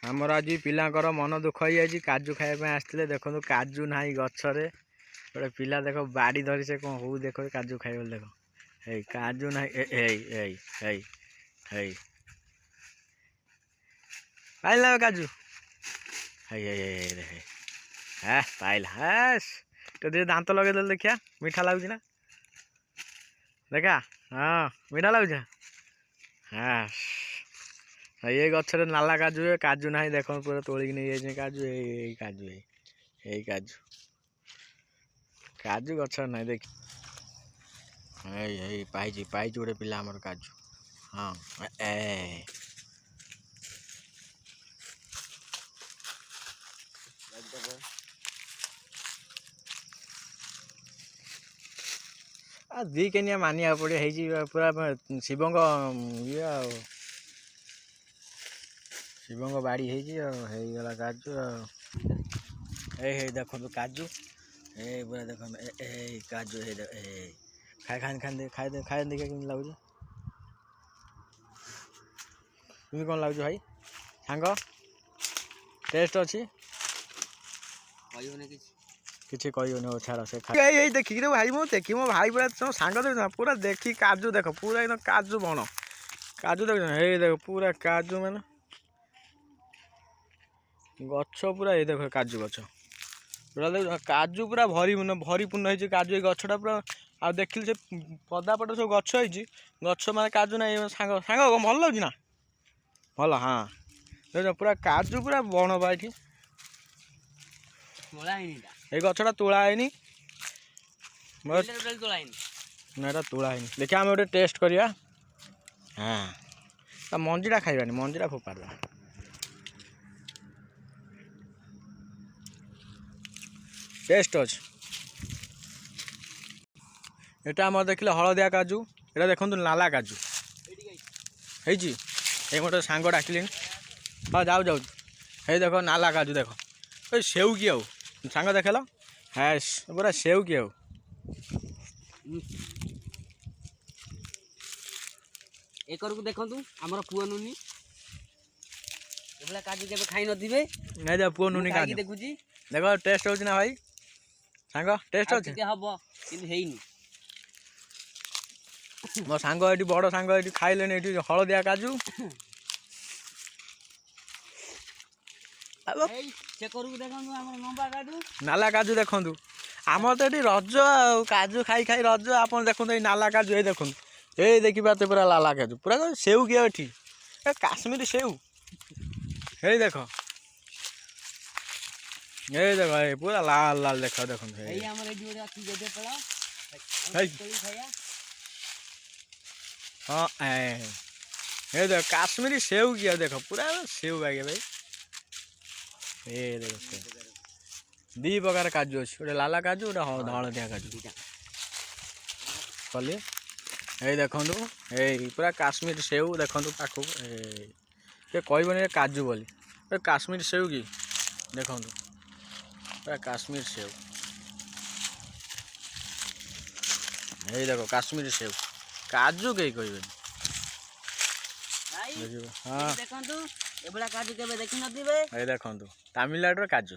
आमर आज पिलांकर मन दुख हो जाए काजू खाया आसते देखो काजू ना गचरे गोटे पिला देख बाड़ी धरी से कौन हो देख काजू खाए देख हे काजू ना पाइल काजू है पाइल हास तो दे दांत लगे दे देखिया मीठा लगुच ना देखा हाँ मीठा लगुच हास ये गचर नाला काजू है काजू ना देख पूरा तोलिक नहीं जाए काजू काजू काजू काजू गचर ना देख पाई पाई गोटे पिला आमर काजू हाँ ए दी केनिया मानिया पड़े पूरा शिवंग ये शिवंग बाड़ी होगला काजू देखो काजू पूरा देखो काजू खाए खान खान दे खाए खाए देखिए कि लगुच तुम कौन लगुच भाई सांग टेस्ट अच्छी किसी कहनी छाड़ से देखिए भाई मो देखी मो भाई पूरा तुम सांग देख पूरा देखी काजू देख पूरा एकदम काजू बण काजू देख देख पूरा काजू मैंने गछ पूरा ये देख काजू गछ पूरा देख काजू पूरा भरीपूर्ण हो काजू गछटा पूरा आ देखिल से पदापट सब गछ गछ माने काजू ना सांग सांग भल लगे ना भल हाँ देख पूरा काजू पूरा बण बा ये गछटा तोड़ा है ना तोड़ा है देखिए आम गोटे टेस्ट करिया हाँ मंजीटा खाइबानी मंजीटा फोपाड़ा टेस्ट अच्छे यहाँ आम देखिले हलदिया काजू ये देखो नाला काजू है मोटे सांग डाकिले हाँ जाऊ जाऊ ये देख नाला काजू देख सेव की आउ सांग देखेल है पूरा सेव की आउ एक देखु आमर पुआ नुनी एभला काजू केबे खाई नथिबे नहीं दे पुआ नुनी काजू देखुची देखो टेस्ट होची ना भाई सांग टेस्ट होची के हबो किंतु हेइनी मो सांग एटी बड़ सांग एटी खाइलेनी एटी हलदिया काजू नाला काजू देखु आम तो ये रज काजू खाई खाई रज आप देखो नाला काजू ये देखो ये देखी पाते पूरा लाला काजू पूरा सेव किए एटी काश्मीरी सेव ये देख ये देख पूरा लाल लाल देख देख हाँ ये देख काश्मीरी सेव किया देख पूरा सेव बागे भाई ये देखो दी प्रकार काजू अच्छे गोटे लाला काजू गोटे हलदिया काजू कल ये देखु ये पूरा काश्मीर सेव देखु पाख कहबनी काजू बोली काश्मीर सेव कि देखु पूरा काश्मीर सेव ये देखो काश्मीर सेव काजू कहीं कहबनी हाँ देखु एभला काजू केबे देखि नथिबे ये देखु तमिलनाडु काजू